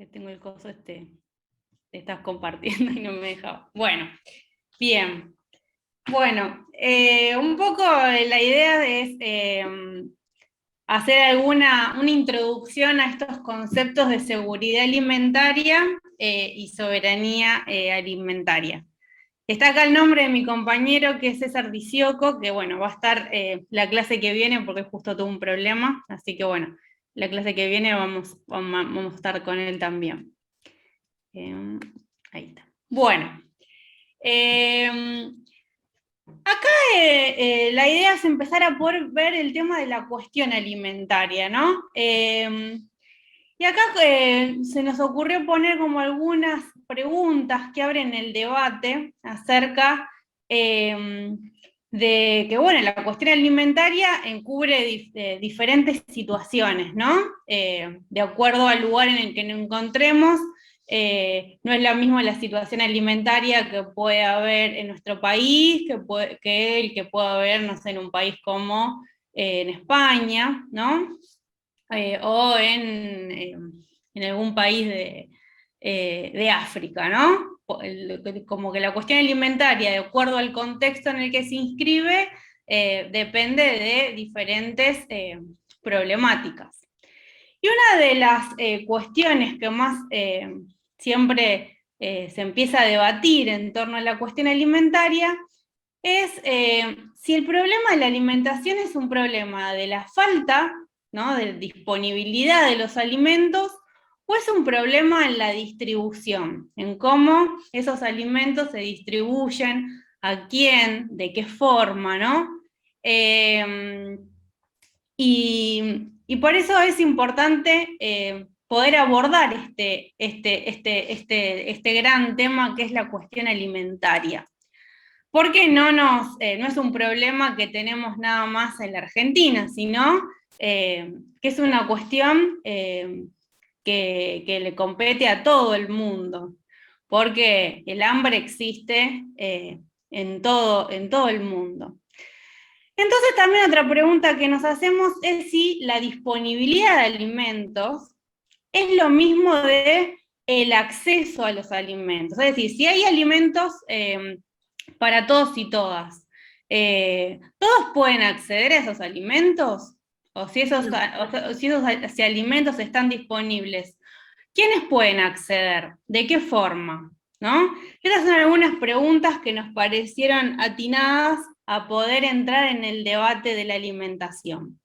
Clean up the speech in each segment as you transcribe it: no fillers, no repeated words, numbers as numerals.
Que tengo el coso te estás compartiendo y no me dejaba. Bueno, bien. Bueno, un poco la idea es hacer una introducción a estos conceptos de seguridad alimentaria y soberanía alimentaria. Está acá el nombre de mi compañero, que es César Dicioco, que bueno, va a estar la clase que viene porque justo tuvo un problema, así que bueno, la clase que viene vamos a estar con él también. Ahí está. Bueno, acá la idea es empezar a poder ver el tema de la cuestión alimentaria, ¿no? Y acá se nos ocurrió poner como algunas preguntas que abren el debate acerca de que, bueno, la cuestión alimentaria encubre diferentes situaciones, ¿no? De acuerdo al lugar en el que nos encontremos, no es la misma la situación alimentaria que puede haber en nuestro país que el que puede haber, no sé, en un país como en España, ¿no? O en algún país de África, ¿no? Como que la cuestión alimentaria, de acuerdo al contexto en el que se inscribe, depende de diferentes problemáticas. Y una de las cuestiones que más siempre se empieza a debatir en torno a la cuestión alimentaria es si el problema de la alimentación es un problema de la falta, ¿no?, de disponibilidad de los alimentos, o es un problema en la distribución, en cómo esos alimentos se distribuyen, a quién, de qué forma, ¿no? Y por eso es importante poder abordar este gran tema que es la cuestión alimentaria. Porque no es un problema que tenemos nada más en la Argentina, sino que es una cuestión que le compete a todo el mundo, porque el hambre existe en todo el mundo. Entonces también otra pregunta que nos hacemos es si la disponibilidad de alimentos es lo mismo de el acceso a los alimentos. Es decir, si hay alimentos para todos y todas, ¿todos pueden acceder a esos alimentos? O si esos alimentos están disponibles, ¿quiénes pueden acceder? ¿De qué forma? ¿No? Estas son algunas preguntas que nos parecieron atinadas a poder entrar en el debate de la alimentación.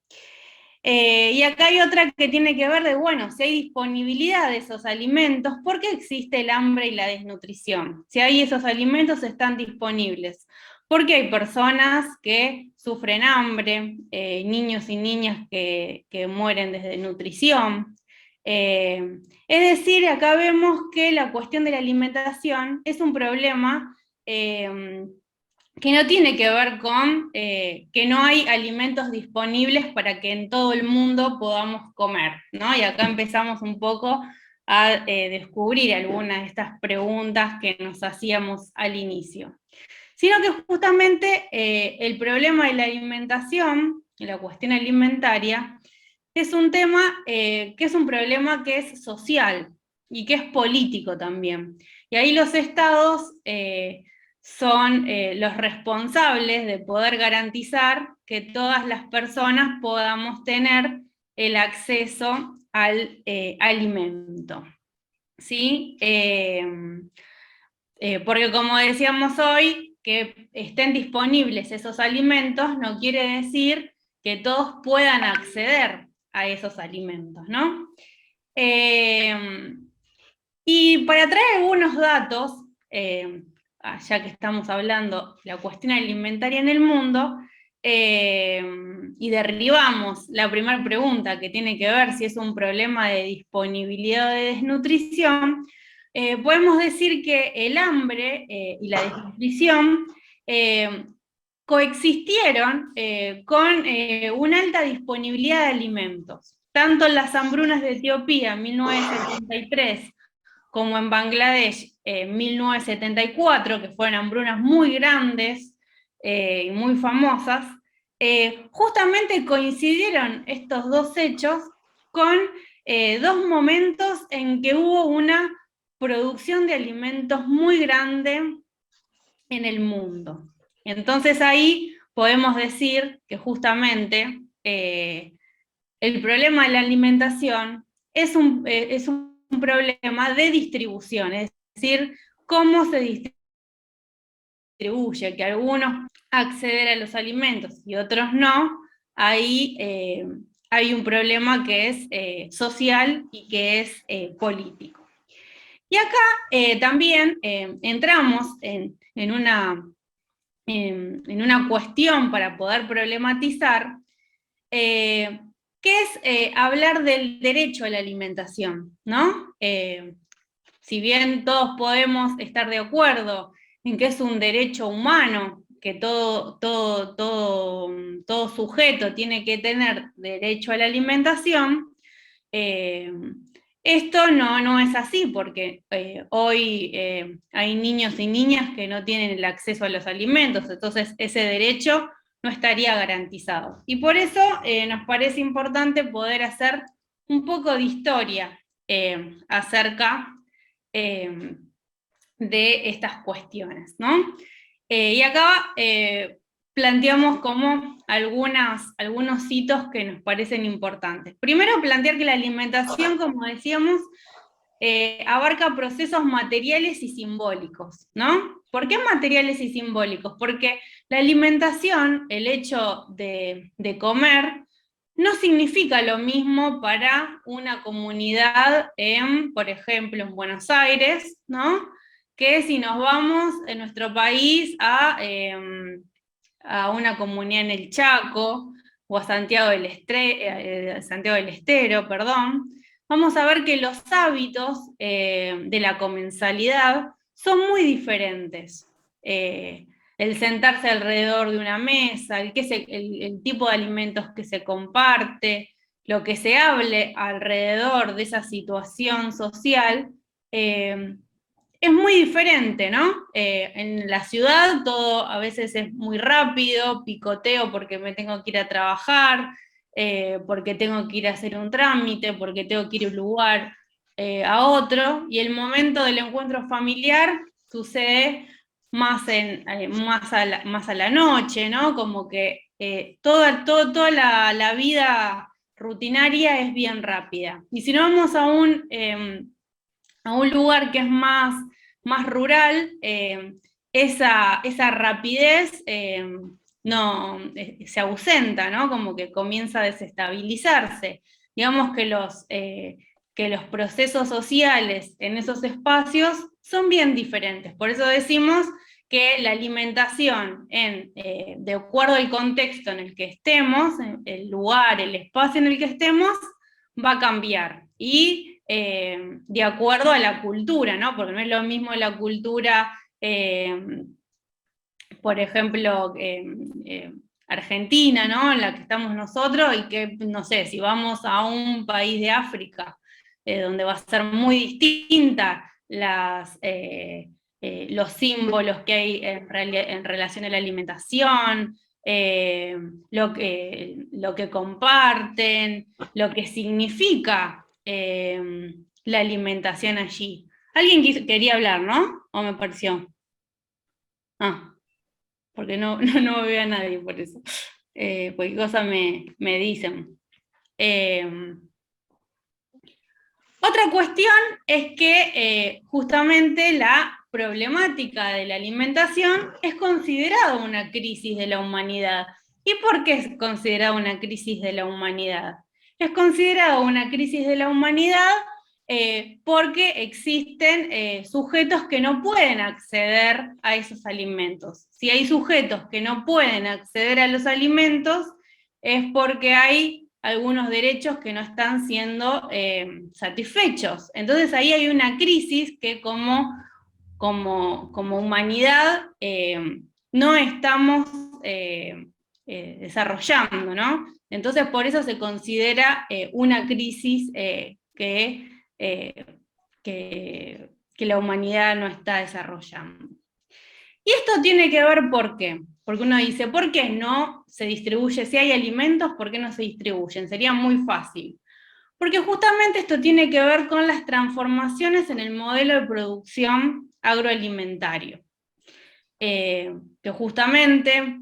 Y acá hay otra que tiene que ver de, bueno, si hay disponibilidad de esos alimentos, ¿por qué existe el hambre y la desnutrición? Si hay esos alimentos están disponibles. Porque hay personas que sufren hambre, niños y niñas que mueren de desnutrición. Es decir, acá vemos que la cuestión de la alimentación es un problema que no tiene que ver con que no hay alimentos disponibles para que en todo el mundo podamos comer, ¿no? Y acá empezamos un poco a descubrir algunas de estas preguntas que nos hacíamos al inicio. Sino que justamente el problema de la alimentación, la cuestión alimentaria, es un tema que es un problema que es social y que es político también. Y ahí los estados son los responsables de poder garantizar que todas las personas podamos tener el acceso al alimento. ¿Sí? Porque como decíamos hoy, que estén disponibles esos alimentos no quiere decir que todos puedan acceder a esos alimentos, ¿no? Y para traer algunos datos, ya que estamos hablando de la cuestión alimentaria en el mundo, y derribamos la primera pregunta que tiene que ver si es un problema de disponibilidad o de desnutrición, podemos decir que el hambre y la desnutrición coexistieron con una alta disponibilidad de alimentos, tanto en las hambrunas de Etiopía en 1973 como en Bangladesh en 1974, que fueron hambrunas muy grandes y muy famosas. Justamente coincidieron estos dos hechos con dos momentos en que hubo una producción de alimentos muy grande en el mundo. Entonces ahí podemos decir que justamente el problema de la alimentación es un problema de distribución, es decir, cómo se distribuye, que algunos acceder a los alimentos y otros no, ahí hay un problema que es social y que es político. Y acá también entramos en una cuestión para poder problematizar, que es hablar del derecho a la alimentación, ¿no? Si bien todos podemos estar de acuerdo en que es un derecho humano, que todo sujeto tiene que tener derecho a la alimentación, esto no es así, porque hoy hay niños y niñas que no tienen el acceso a los alimentos, entonces ese derecho no estaría garantizado. Y por eso nos parece importante poder hacer un poco de historia acerca de estas cuestiones, ¿no? Y acá planteamos como algunos hitos que nos parecen importantes. Primero, plantear que la alimentación, como decíamos, abarca procesos materiales y simbólicos, ¿no? ¿Por qué materiales y simbólicos? Porque la alimentación, el hecho de comer, no significa lo mismo para una comunidad por ejemplo, en Buenos Aires, ¿no? Que si nos vamos en nuestro país a una comunidad en el Chaco, o a Santiago del Estero, perdón, vamos a ver que los hábitos de la comensalidad son muy diferentes. El sentarse alrededor de una mesa, el tipo de alimentos que se comparte, lo que se hable alrededor de esa situación social, es muy diferente, ¿no? En la ciudad todo a veces es muy rápido, picoteo porque me tengo que ir a trabajar, porque tengo que ir a hacer un trámite, porque tengo que ir de un lugar a otro, y el momento del encuentro familiar sucede más a la noche, ¿no? Como que toda la vida rutinaria es bien rápida. Y si no vamos a un lugar que es más rural, esa rapidez no, se ausenta, ¿no? Como que comienza a desestabilizarse. Digamos que los procesos sociales en esos espacios son bien diferentes. Por eso decimos que la alimentación, de acuerdo al contexto en el que estemos, el lugar, el espacio en el que estemos, va a cambiar. Y de acuerdo a la cultura, ¿no? Porque no es lo mismo la cultura, por ejemplo, Argentina, ¿no? En la que estamos nosotros, y que, no sé, si vamos a un país de África, donde va a ser muy distinta los símbolos que hay en relación a la alimentación, lo que comparten, lo que significa la alimentación allí. Alguien quería hablar, ¿no? ¿O me pareció? Ah, porque no veo a nadie por eso. Cualquier cosa me dicen. Otra cuestión es que justamente la problemática de la alimentación es considerada una crisis de la humanidad. ¿Y por qué es considerada una crisis de la humanidad? Es considerada una crisis de la humanidad porque existen sujetos que no pueden acceder a esos alimentos. Si hay sujetos que no pueden acceder a los alimentos, es porque hay algunos derechos que no están siendo satisfechos. Entonces ahí hay una crisis que como humanidad no estamos desarrollando, ¿no? Entonces por eso se considera una crisis que la humanidad no está desarrollando. Y esto tiene que ver ¿por qué? Porque uno dice, ¿por qué no se distribuye? Si hay alimentos, ¿por qué no se distribuyen? Sería muy fácil. Porque justamente esto tiene que ver con las transformaciones en el modelo de producción agroalimentario. Que justamente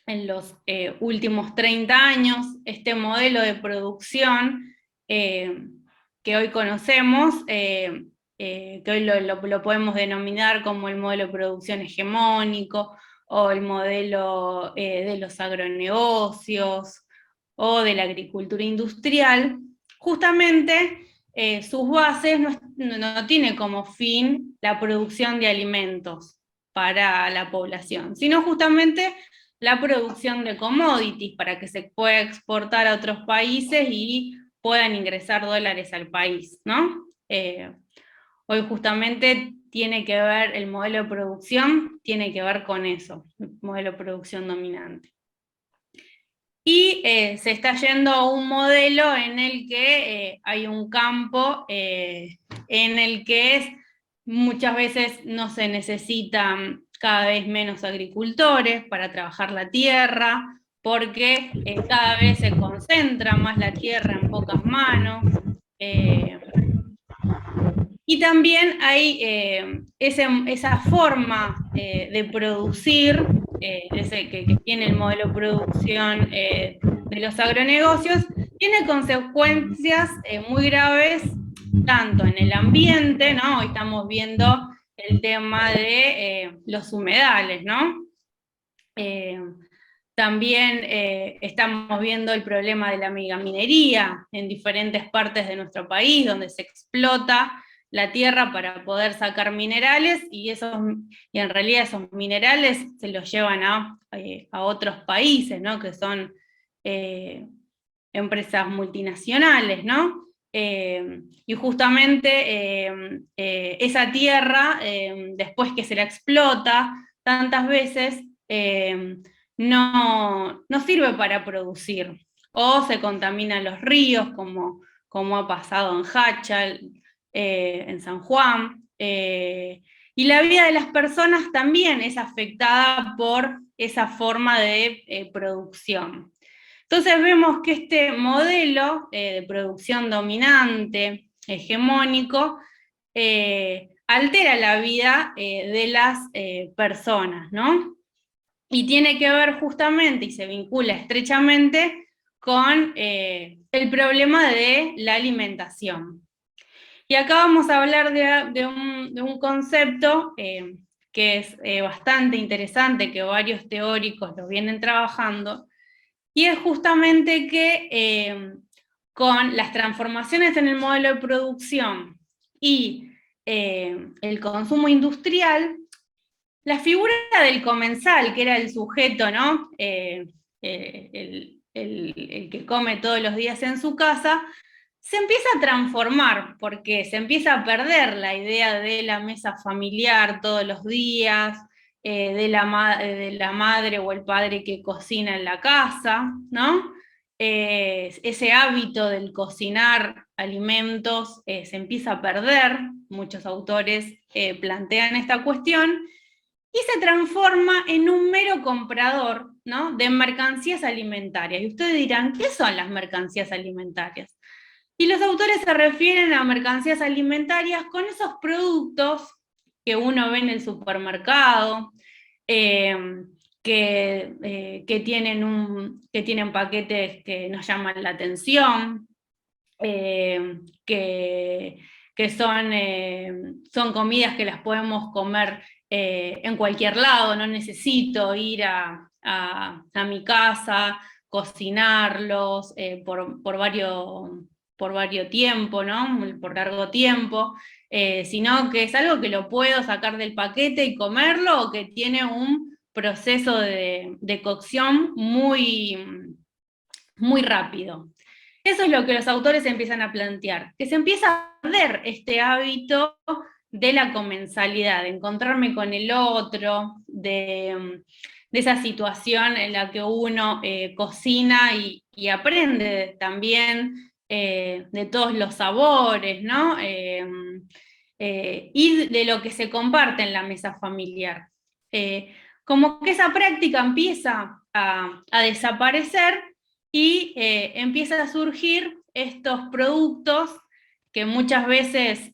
en los últimos 30 años, este modelo de producción que hoy conocemos, que hoy lo podemos denominar como el modelo de producción hegemónico, o el modelo de los agronegocios, o de la agricultura industrial, justamente sus bases no tiene como fin la producción de alimentos para la población, sino justamente la producción de commodities para que se pueda exportar a otros países y puedan ingresar dólares al país, ¿no? Hoy justamente tiene que ver, el modelo de producción tiene que ver con eso, el modelo de producción dominante. Y se está yendo a un modelo en el que hay un campo en el que muchas veces no se necesitan cada vez menos agricultores para trabajar la tierra, porque cada vez se concentra más la tierra en pocas manos. Y también hay esa forma de producir, que tiene el modelo de producción de los agronegocios, tiene consecuencias muy graves tanto en el ambiente, ¿no? Hoy estamos viendo el tema de los humedales, ¿no? También estamos viendo el problema de la megaminería en diferentes partes de nuestro país, donde se explota la tierra para poder sacar minerales, y en realidad esos minerales se los llevan a otros países, ¿no? Que son empresas multinacionales, ¿no? Y justamente esa tierra, después que se la explota tantas veces, no sirve para producir, o se contaminan los ríos, como ha pasado en Hachal, en San Juan, y la vida de las personas también es afectada por esa forma de producción. Entonces vemos que este modelo de producción dominante, hegemónico, altera la vida de las personas, ¿no? Y tiene que ver justamente, y se vincula estrechamente, con el problema de la alimentación. Y acá vamos a hablar de un concepto que es bastante interesante, que varios teóricos lo vienen trabajando, y es justamente que con las transformaciones en el modelo de producción y el consumo industrial, la figura del comensal, que era el sujeto, ¿no? El que come todos los días en su casa, se empieza a transformar, porque se empieza a perder la idea de la mesa familiar todos los días, de la madre o el padre que cocina en la casa, ¿no? Ese hábito del cocinar alimentos se empieza a perder, muchos autores plantean esta cuestión, y se transforma en un mero comprador, ¿no? De mercancías alimentarias. Y ustedes dirán, ¿qué son las mercancías alimentarias? Y los autores se refieren a mercancías alimentarias con esos productos que uno ve en el supermercado, que tienen paquetes que nos llaman la atención, que son comidas que las podemos comer en cualquier lado, no necesito ir a mi casa, cocinarlos por varios tiempo, ¿no? Por largo tiempo, sino que es algo que lo puedo sacar del paquete y comerlo, o que tiene un proceso de cocción muy rápido. Eso es lo que los autores empiezan a plantear, que se empieza a perder este hábito de la comensalidad, de encontrarme con el otro, de esa situación en la que uno cocina y aprende también de todos los sabores, ¿no? Y de lo que se comparte en la mesa familiar. Como que esa práctica empieza a desaparecer, y empieza a surgir estos productos que muchas veces,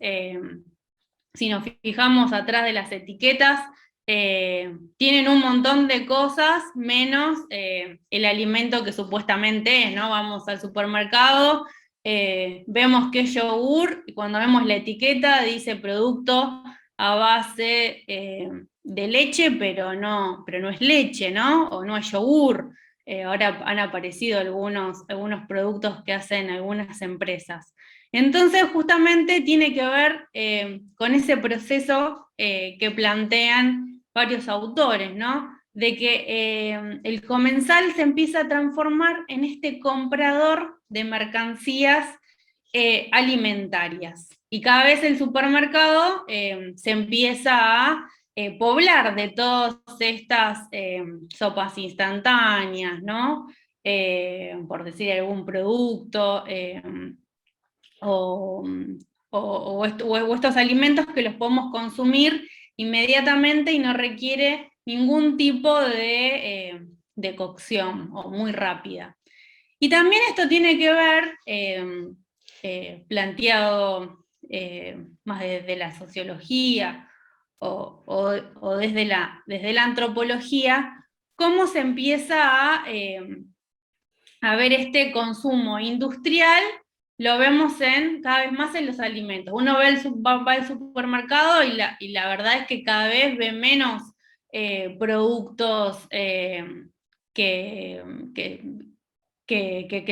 si nos fijamos atrás de las etiquetas, tienen un montón de cosas menos el alimento que supuestamente es, ¿no? Vamos al supermercado, vemos que es yogur, y cuando vemos la etiqueta dice producto a base de leche, pero no es leche, ¿no? O no es yogur. Ahora han aparecido algunos productos que hacen algunas empresas. Entonces, justamente tiene que ver con ese proceso que plantean varios autores, ¿no? De que el comensal se empieza a transformar en este comprador de mercancías alimentarias. Y cada vez el supermercado se empieza a poblar de todas estas sopas instantáneas, ¿no? Por decir algún producto, o estos alimentos que los podemos consumir inmediatamente y no requiere ningún tipo de cocción o muy rápida. Y también esto tiene que ver, planteado más desde la sociología o desde la antropología, cómo se empieza a ver este consumo industrial. Lo vemos cada vez más en los alimentos. Uno va al supermercado y la verdad es que cada vez ve menos productos que,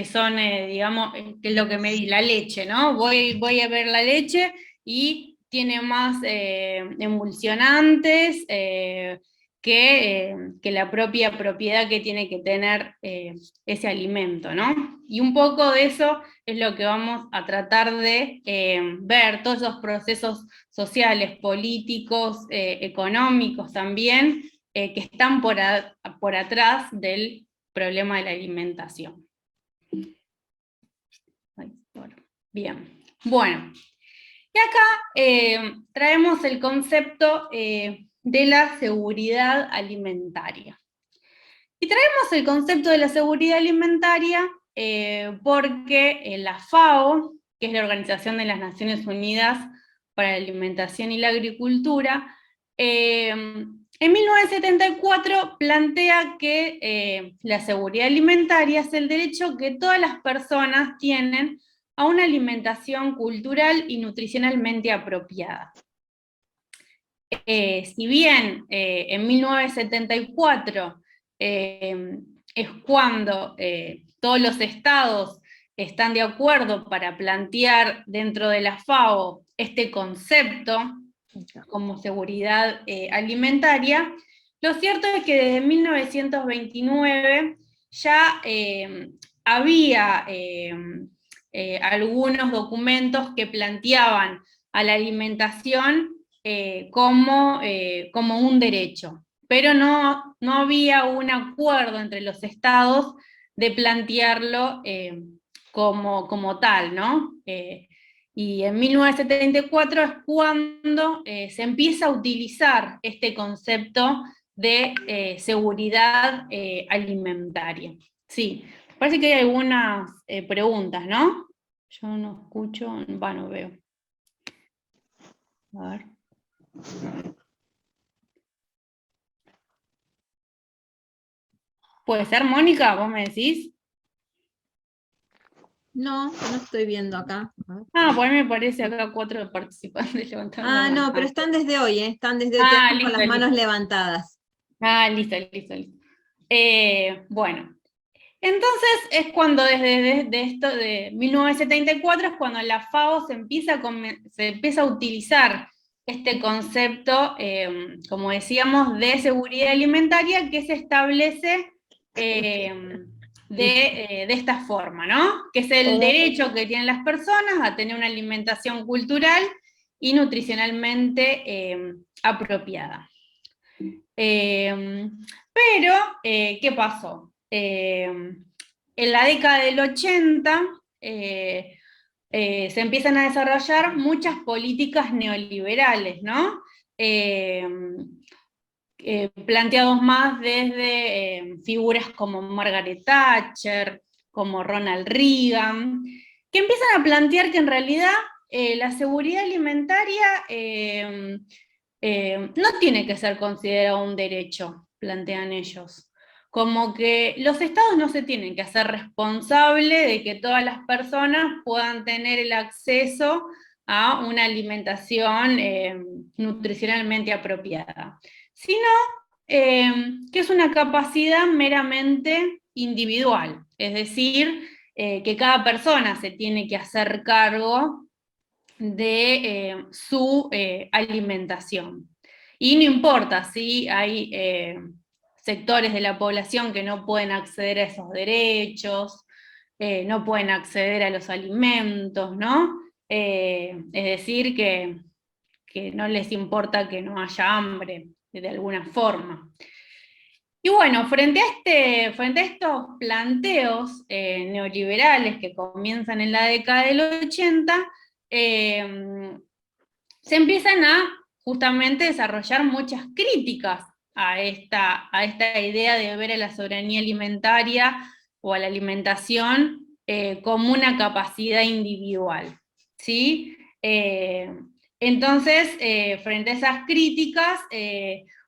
son, digamos, que es lo que me di, la leche, ¿no? Voy a ver la leche y tiene más emulsionantes que la propia propiedad que tiene que tener ese alimento, ¿no? Y un poco de eso es lo que vamos a tratar de ver, todos esos procesos sociales, políticos, económicos también, que están por atrás del problema de la alimentación. Bien, bueno. Y acá traemos el concepto de la seguridad alimentaria. Y traemos el concepto de la seguridad alimentaria porque la FAO, que es la Organización de las Naciones Unidas para la Alimentación y la Agricultura, en 1974 plantea que la seguridad alimentaria es el derecho que todas las personas tienen a una alimentación cultural y nutricionalmente apropiada. Si bien en 1974 es cuando todos los estados están de acuerdo para plantear dentro de la FAO este concepto como seguridad alimentaria, lo cierto es que desde 1929 ya había algunos documentos que planteaban a la alimentación como un derecho, pero no había un acuerdo entre los estados de plantearlo como tal, ¿no? Y en 1974 es cuando se empieza a utilizar este concepto de seguridad alimentaria. Sí, parece que hay algunas preguntas, ¿no? Yo no escucho, no veo. A ver. ¿Puede ser, Mónica? ¿Vos me decís? No, no estoy viendo acá. Pues a mí me parece acá 4 participantes levantando la mano. No, pero están desde hoy, están desde hoy, quedan con las manos levantadas. Listo. Bueno, entonces es cuando desde esto de 1974 es cuando la FAO se empieza a utilizar este concepto, como decíamos, de seguridad alimentaria que se establece de esta forma, ¿no? Que es el derecho que tienen las personas a tener una alimentación cultural y nutricionalmente apropiada. Pero, ¿qué pasó? En la década del 80 se empiezan a desarrollar muchas políticas neoliberales, ¿no? Planteados más desde figuras como Margaret Thatcher, como Ronald Reagan, que empiezan a plantear que en realidad la seguridad alimentaria no tiene que ser considerado un derecho, plantean ellos. Como que los estados no se tienen que hacer responsables de que todas las personas puedan tener el acceso a una alimentación nutricionalmente apropiada, sino que es una capacidad meramente individual, es decir, que cada persona se tiene que hacer cargo de su alimentación. Y no importa si hay sectores de la población que no pueden acceder a esos derechos, no pueden acceder a los alimentos, ¿no? Es decir, que no les importa que no haya hambre, de alguna forma. Y bueno, frente a estos planteos neoliberales que comienzan en la década del 80, se empiezan a justamente desarrollar muchas críticas a esta idea de ver a la soberanía alimentaria o a la alimentación como una capacidad individual, ¿sí? Entonces, frente a esas críticas,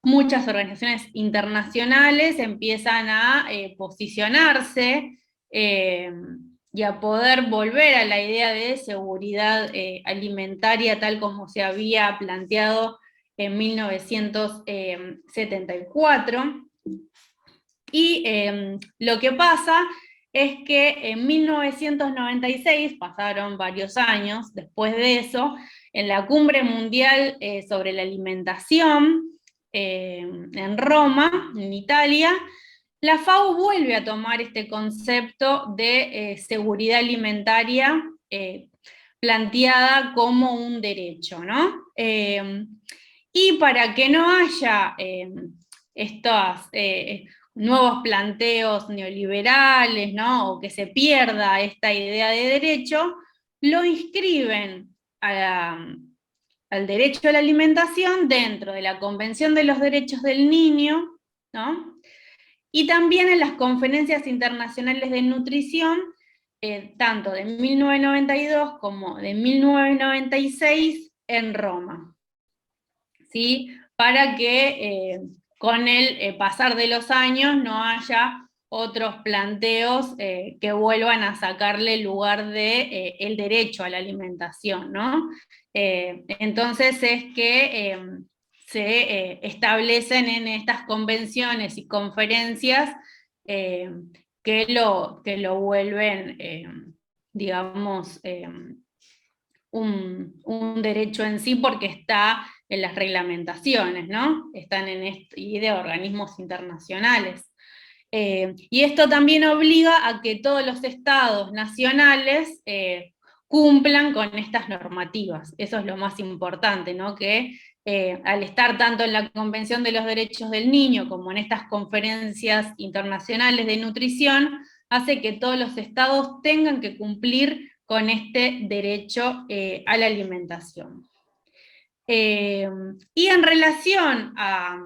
muchas organizaciones internacionales empiezan a posicionarse y a poder volver a la idea de seguridad alimentaria tal como se había planteado en 1974. Y lo que pasa es que en 1996, pasaron varios años después de eso, en la Cumbre Mundial sobre la Alimentación, en Roma, en Italia, la FAO vuelve a tomar este concepto de seguridad alimentaria planteada como un derecho, ¿no? Y para que no haya estos nuevos planteos neoliberales, ¿no? O que se pierda esta idea de derecho, lo inscriben al derecho a la alimentación dentro de la Convención de los Derechos del Niño, ¿no? Y también en las conferencias internacionales de nutrición, tanto de 1992 como de 1996 en Roma, ¿sí? Para que con el pasar de los años no haya otros planteos que vuelvan a sacarle el lugar de el derecho a la alimentación, ¿no? Entonces es que se establecen en estas convenciones y conferencias que lo vuelven, digamos, un derecho en sí porque está en las reglamentaciones, ¿no? Están y de organismos internacionales. Y esto también obliga a que todos los estados nacionales cumplan con estas normativas. Eso es lo más importante, ¿no? Que al estar tanto en la Convención de los Derechos del Niño como en estas conferencias internacionales de nutrición, hace que todos los estados tengan que cumplir con este derecho a la alimentación. Y en relación a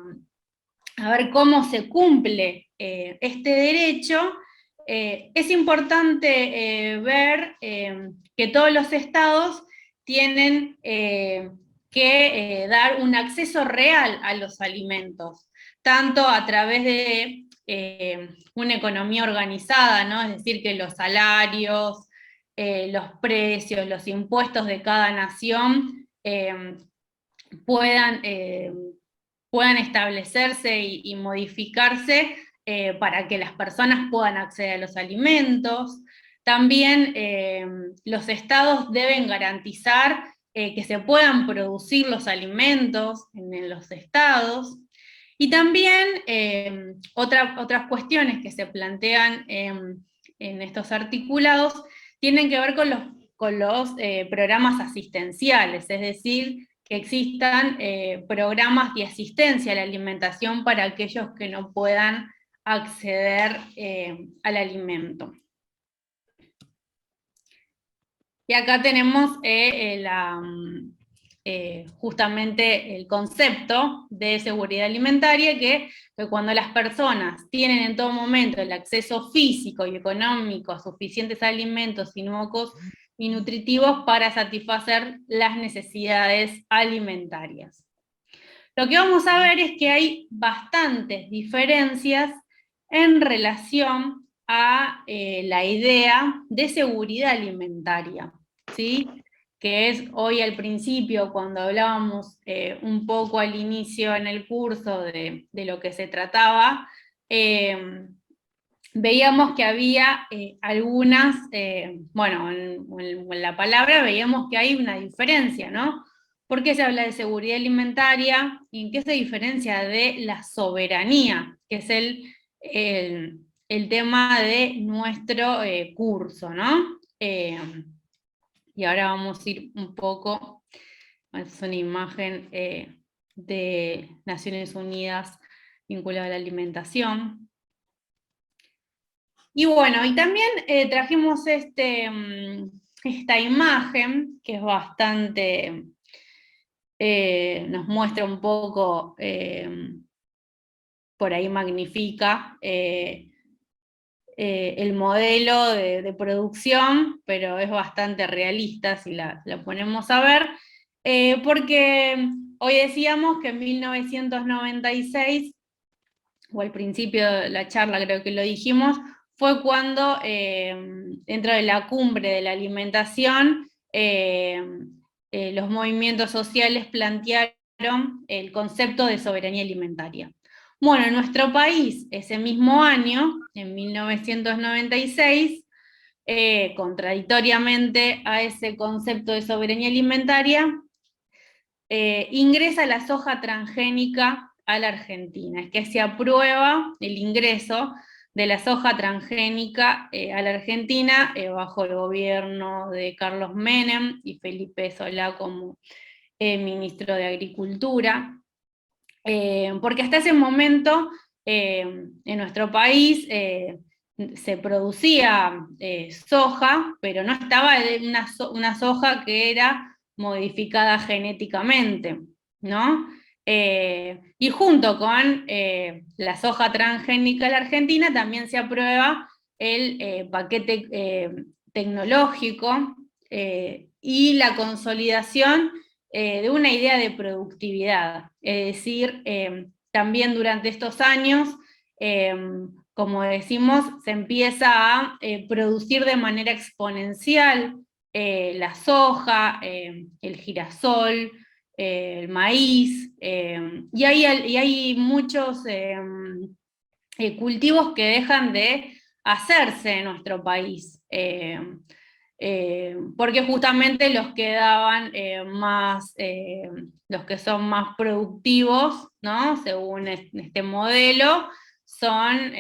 ver cómo se cumple este derecho, es importante ver que todos los estados tienen que dar un acceso real a los alimentos, tanto a través de una economía organizada, ¿no? Es decir, que los salarios, los precios, los impuestos de cada nación puedan establecerse y modificarse para que las personas puedan acceder a los alimentos. También los estados deben garantizar que se puedan producir los alimentos en los estados. Y también otras cuestiones que se plantean en estos articulados tienen que ver con los programas asistenciales, es decir, que existan programas de asistencia a la alimentación para aquellos que no puedan acceder al alimento. Y acá tenemos justamente el concepto de seguridad alimentaria, que cuando las personas tienen en todo momento el acceso físico y económico a suficientes alimentos inocuos y nutritivos para satisfacer las necesidades alimentarias. Lo que vamos a ver es que hay bastantes diferencias en relación a la idea de seguridad alimentaria, ¿sí? Que es hoy al principio, cuando hablábamos un poco al inicio en el curso de lo que se trataba, veíamos que había algunas, bueno, en la palabra veíamos que hay una diferencia, ¿no? ¿Por qué se habla de seguridad alimentaria? ¿Y en qué se diferencia de la soberanía? Que es el tema de nuestro curso, ¿no? Y ahora vamos a ir un poco, es una imagen de Naciones Unidas vinculada a la alimentación. Y bueno, y también trajimos esta imagen, que es bastante, nos muestra un poco, por ahí magnifica el modelo de producción, pero es bastante realista si la ponemos a ver, porque hoy decíamos que en 1996, o al principio de la charla creo que lo dijimos, fue cuando dentro de la cumbre de la alimentación los movimientos sociales plantearon el concepto de soberanía alimentaria. Bueno, en nuestro país, ese mismo año, en 1996, contradictoriamente a ese concepto de soberanía alimentaria, ingresa la soja transgénica a la Argentina. Es que se aprueba el ingreso de la soja transgénica a la Argentina bajo el gobierno de Carlos Menem y Felipe Solá como ministro de Agricultura. Porque hasta ese momento en nuestro país se producía soja, pero no estaba una soja que era modificada genéticamente, ¿no? Y junto con la soja transgénica de la Argentina también se aprueba el paquete tecnológico y la consolidación de una idea de productividad. Es decir, también durante estos años, como decimos, se empieza a producir de manera exponencial la soja, el girasol, el maíz, y hay muchos cultivos que dejan de hacerse en nuestro país. Porque justamente los que daban los que son más productivos, ¿no? Según este modelo, son,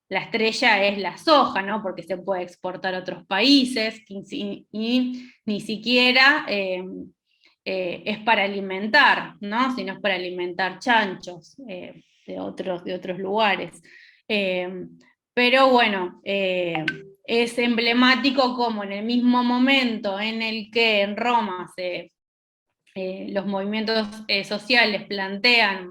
la estrella es la soja, ¿no? Porque se puede exportar a otros países, y ni siquiera es para alimentar, ¿no? Sino es para alimentar chanchos de otros lugares. Pero bueno, es emblemático como en el mismo momento en el que en Roma los movimientos sociales plantean,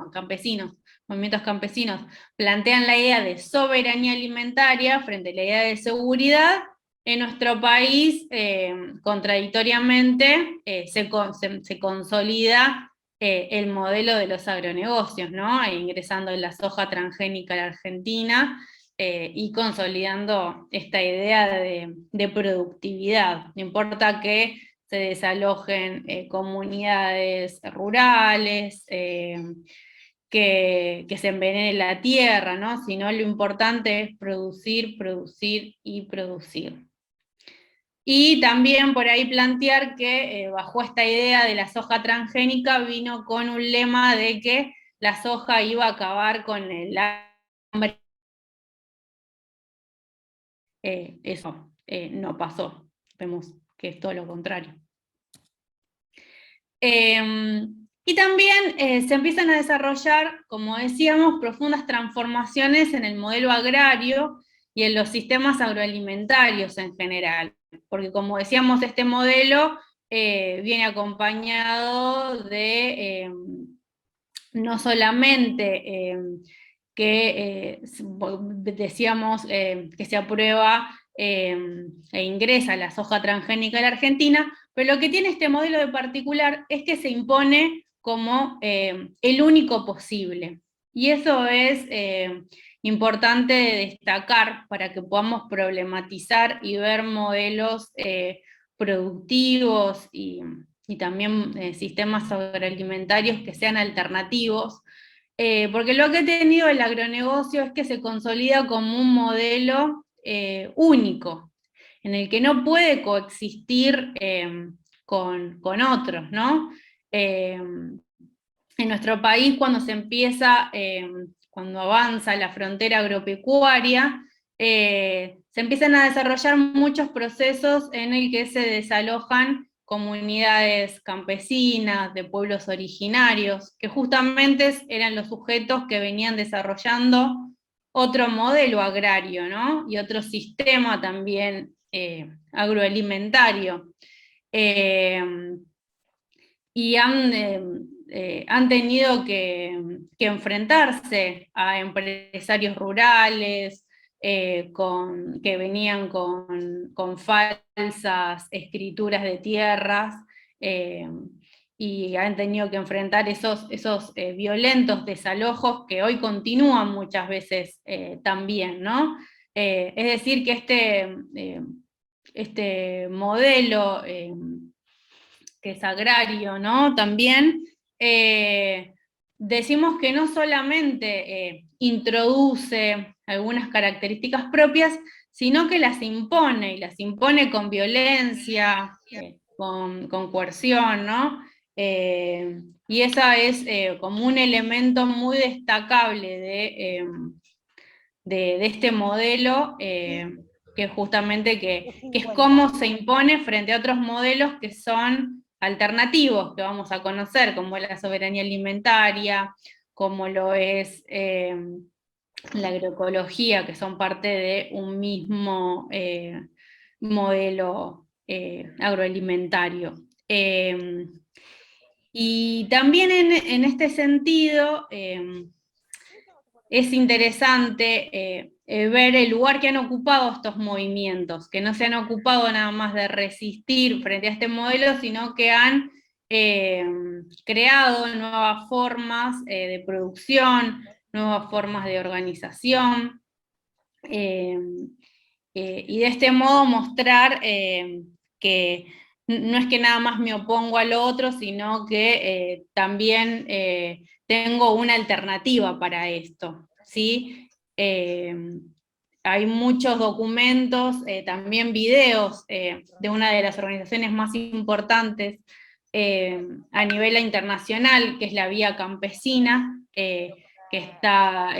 movimientos campesinos, plantean la idea de soberanía alimentaria frente a la idea de seguridad, en nuestro país, contradictoriamente, se consolida el modelo de los agronegocios, ¿no? Ingresando en la soja transgénica a la Argentina, y consolidando esta idea de productividad. No importa que se desalojen comunidades rurales, que se envenene la tierra, ¿no? Sino lo importante es producir, producir y producir. Y también por ahí plantear que bajo esta idea de la soja transgénica vino con un lema de que la soja iba a acabar con el hambre. Eso no pasó. Vemos que es todo lo contrario. Y también se empiezan a desarrollar, como decíamos, profundas transformaciones en el modelo agrario y en los sistemas agroalimentarios en general. Porque como decíamos, este modelo viene acompañado de no solamente que decíamos que se aprueba e ingresa la soja transgénica a la Argentina, pero lo que tiene este modelo de particular es que se impone como el único posible. Y eso es importante destacar para que podamos problematizar y ver modelos productivos y también sistemas agroalimentarios que sean alternativos, porque lo que ha tenido el agronegocio es que se consolida como un modelo único, en el que no puede coexistir con otros, ¿no? En nuestro país, cuando se empieza, cuando avanza la frontera agropecuaria, se empiezan a desarrollar muchos procesos en el que se desalojan comunidades campesinas, de pueblos originarios, que justamente eran los sujetos que venían desarrollando otro modelo agrario, ¿no? Y otro sistema también agroalimentario. Y han tenido que enfrentarse a empresarios rurales que venían con falsas escrituras de tierras, y han tenido que enfrentar esos violentos desalojos que hoy continúan muchas veces también, ¿no? Es decir, que este modelo que es agrario, ¿no? También decimos que no solamente introduce algunas características propias, sino que las impone, y las impone con violencia, con coerción, ¿no? Y esa es como un elemento muy destacable de este modelo, que justamente que es cómo se impone frente a otros modelos que son alternativos, que vamos a conocer, como la soberanía alimentaria, como lo es la agroecología, que son parte de un mismo modelo agroalimentario. Y también en este sentido, es interesante ver el lugar que han ocupado estos movimientos, que no se han ocupado nada más de resistir frente a este modelo, sino que han creado nuevas formas de producción, nuevas formas de organización, y de este modo mostrar que no es que nada más me opongo a lo otro, sino que también tengo una alternativa para esto, ¿sí? Hay muchos documentos, también videos de una de las organizaciones más importantes a nivel internacional, que es la Vía Campesina, que está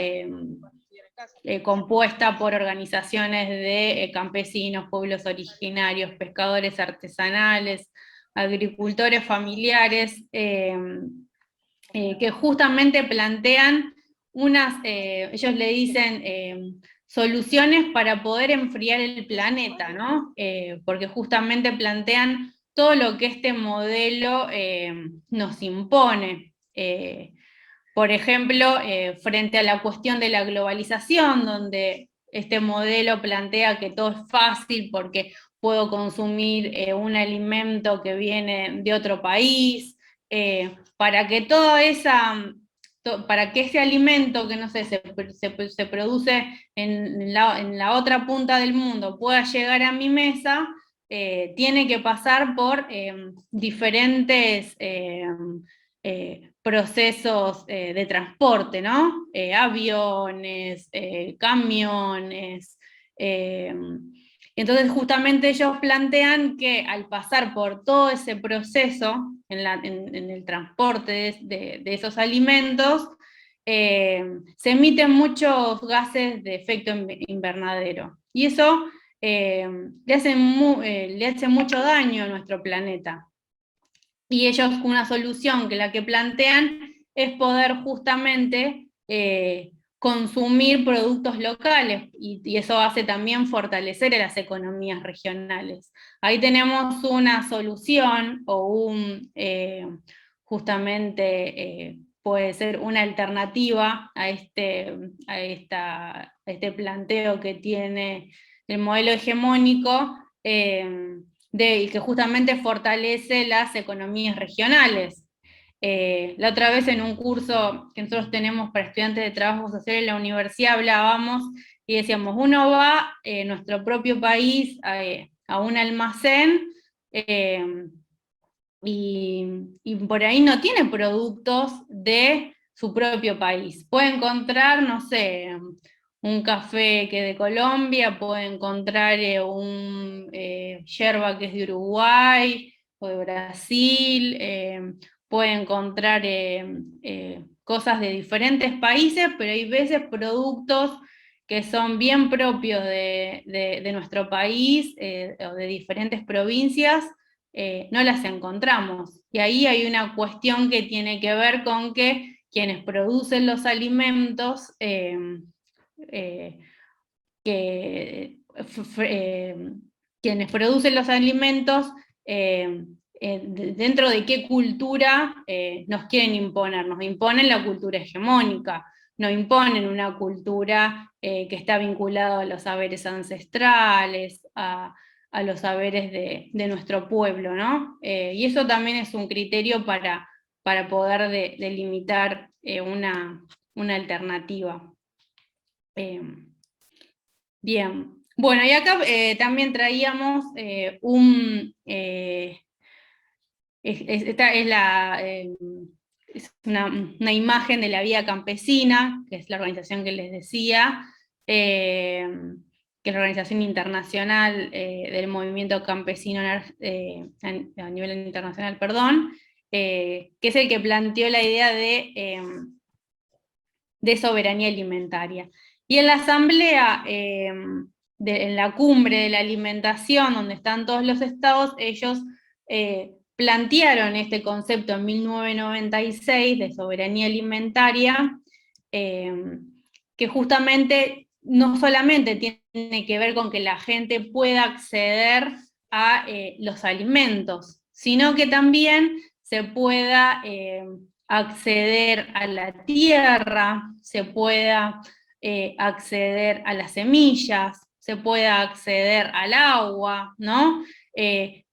compuesta por organizaciones de campesinos, pueblos originarios, pescadores artesanales, agricultores familiares, que justamente plantean ellos le dicen soluciones para poder enfriar el planeta, ¿no? Porque justamente plantean todo lo que este modelo nos impone. Por ejemplo, frente a la cuestión de la globalización, donde este modelo plantea que todo es fácil porque puedo consumir un alimento que viene de otro país, para que para que ese alimento que no sé, se produce en la otra punta del mundo pueda llegar a mi mesa, tiene que pasar por diferentes procesos de transporte, ¿no? Aviones, camiones. Entonces justamente ellos plantean que al pasar por todo ese proceso en el transporte de esos alimentos, se emiten muchos gases de efecto invernadero. Y eso le hace mucho daño a nuestro planeta. Y ellos, una solución que la que plantean es poder justamente consumir productos locales, y eso hace también fortalecer a las economías regionales. Ahí tenemos una solución o justamente puede ser una alternativa a este planteo que tiene el modelo hegemónico y que justamente fortalece las economías regionales. La otra vez en un curso que nosotros tenemos para estudiantes de trabajo social en la universidad hablábamos y decíamos, uno va en nuestro propio país a un almacén y por ahí no tiene productos de su propio país. Puede encontrar, no sé, un café que es de Colombia, puede encontrar un yerba que es de Uruguay o de Brasil, puede encontrar cosas de diferentes países, pero hay veces productos que son bien propios de nuestro país o de diferentes provincias, no las encontramos. Y ahí hay una cuestión que tiene que ver con que quienes producen los alimentos, quienes producen los alimentos, dentro de qué cultura nos quieren imponer. Nos imponen la cultura hegemónica, nos imponen una cultura que está vinculada a los saberes ancestrales, a los saberes de nuestro pueblo, ¿no? Y eso también es un criterio para poder delimitar una alternativa. Bien, bueno, y acá también traíamos esta es una imagen de la Vía Campesina, que es la organización que les decía, que es la organización internacional del movimiento campesino a nivel internacional, perdón, que es el que planteó la idea de soberanía alimentaria. Y en la asamblea, en la cumbre de la alimentación, donde están todos los estados, ellos plantearon este concepto en 1996 de soberanía alimentaria, que justamente no solamente tiene que ver con que la gente pueda acceder a los alimentos, sino que también se pueda acceder a la tierra, se pueda acceder a las semillas, se pueda acceder al agua, ¿no? Que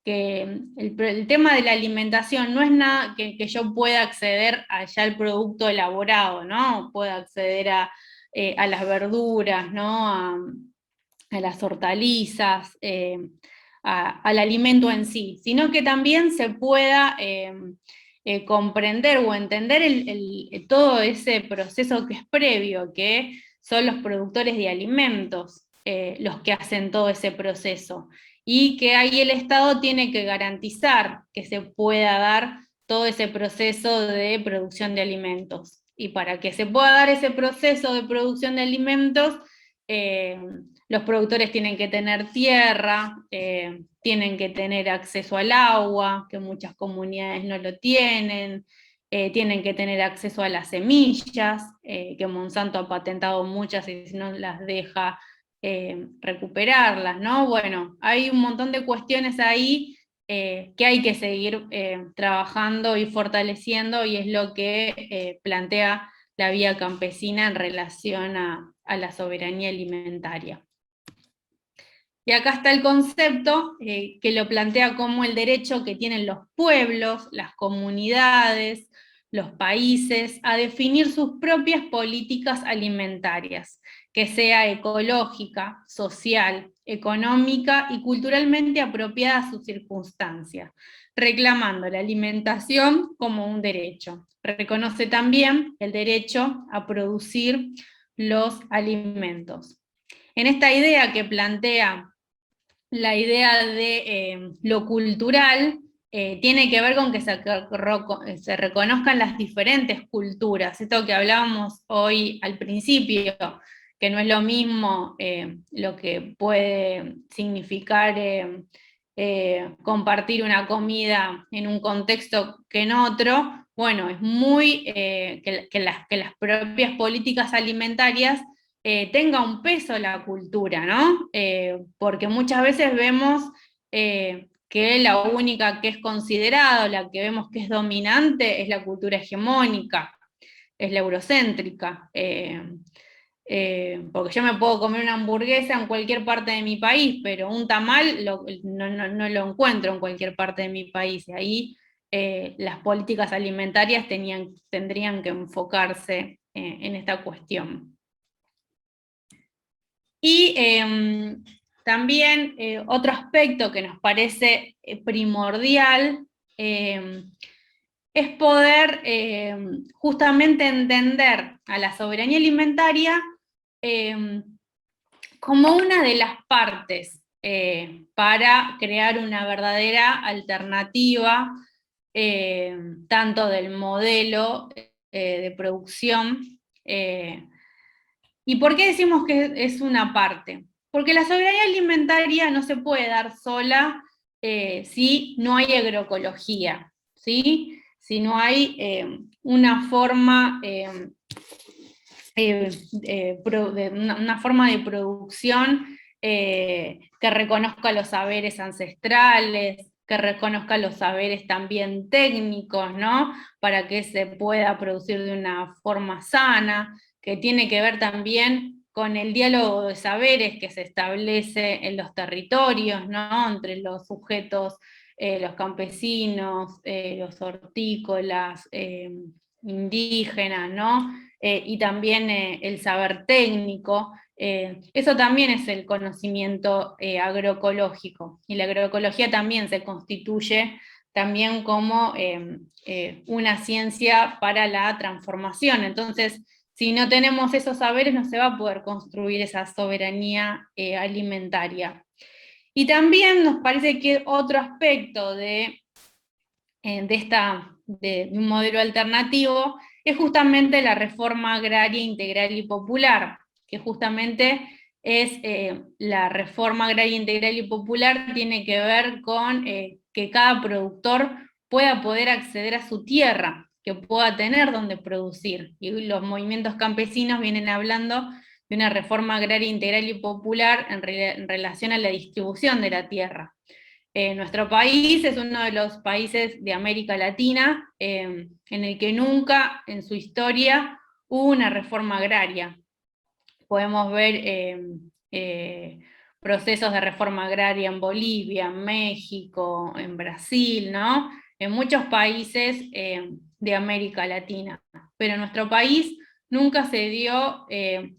el tema de la alimentación no es nada que yo pueda acceder allá al producto elaborado, ¿no? Pueda acceder a las verduras, ¿no? A las hortalizas, al alimento en sí, sino que también se pueda comprender o entender todo ese proceso que es previo, que son los productores de alimentos los que hacen todo ese proceso, y que ahí el Estado tiene que garantizar que se pueda dar todo ese proceso de producción de alimentos. Y para que se pueda dar ese proceso de producción de alimentos, los productores tienen que tener tierra, tienen que tener acceso al agua, que muchas comunidades no lo tienen, tienen que tener acceso a las semillas, que Monsanto ha patentado muchas y no las deja recuperarlas, ¿no? Bueno, hay un montón de cuestiones ahí que hay que seguir trabajando y fortaleciendo, y es lo que plantea la Vía Campesina en relación a la soberanía alimentaria. Y acá está el concepto que lo plantea como el derecho que tienen los pueblos, las comunidades, los países, a definir sus propias políticas alimentarias, que sea ecológica, social, económica y culturalmente apropiada a sus circunstancias, reclamando la alimentación como un derecho. Reconoce también el derecho a producir los alimentos. En esta idea que plantea la idea de lo cultural, tiene que ver con que se reconozcan las diferentes culturas. Esto que hablábamos hoy al principio, que no es lo mismo lo que puede significar compartir una comida en un contexto que en otro. Bueno, es muy que las propias políticas alimentarias tenga un peso la cultura, ¿no? Porque muchas veces vemos que la única que es considerada, la que vemos que es dominante, es la cultura hegemónica, es la eurocéntrica. Porque yo me puedo comer una hamburguesa en cualquier parte de mi país, pero un tamal no lo encuentro en cualquier parte de mi país, y ahí las políticas alimentarias tendrían que enfocarse en esta cuestión. Y también otro aspecto que nos parece primordial es poder justamente entender a la soberanía alimentaria como una de las partes para crear una verdadera alternativa tanto del modelo de producción. ¿Y por qué decimos que es una parte? Porque la soberanía alimentaria no se puede dar sola si no hay agroecología, ¿sí? Si no hay una forma una forma de producción que reconozca los saberes ancestrales, que reconozca los saberes también técnicos, ¿no? Para que se pueda producir de una forma sana, que tiene que ver también con el diálogo de saberes que se establece en los territorios, ¿no? Entre los sujetos, los campesinos, los hortícolas, indígenas, ¿no? Y también el saber técnico. Eso también es el conocimiento agroecológico, y la agroecología también se constituye también como una ciencia para la transformación. Entonces, si no tenemos esos saberes, no se va a poder construir esa soberanía alimentaria. Y también nos parece que otro aspecto de un modelo alternativo es justamente la reforma agraria integral y popular, que justamente es la reforma agraria integral y popular tiene que ver con que cada productor pueda poder acceder a su tierra, que pueda tener donde producir. Y los movimientos campesinos vienen hablando de una reforma agraria integral y popular en relación a la distribución de la tierra. Nuestro país es uno de los países de América Latina en el que nunca en su historia hubo una reforma agraria. Podemos ver procesos de reforma agraria en Bolivia, en México, en Brasil, ¿no? En muchos países de América Latina. Pero en nuestro país nunca se dio,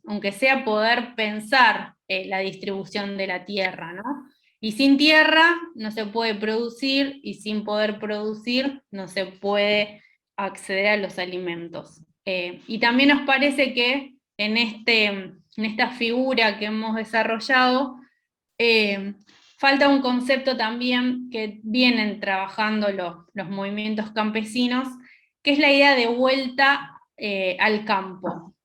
aunque sea poder pensar la distribución de la tierra, ¿no? Y sin tierra no se puede producir, y sin poder producir no se puede acceder a los alimentos. Y también nos parece que en esta figura que hemos desarrollado, falta un concepto también que vienen trabajando los movimientos campesinos, que es la idea de vuelta al campo,